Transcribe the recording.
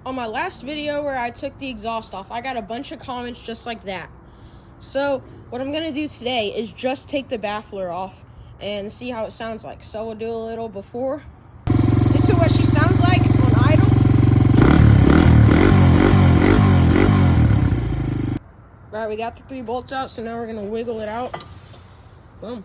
on my last video where I took the exhaust off, I got a bunch of comments just like that. So what I'm gonna do today is just take the baffler off and see how it sounds like. So we'll do a little before. This is what she sounds like on idle. All right, we got the 3 bolts out, so now we're gonna wiggle it out. Boom.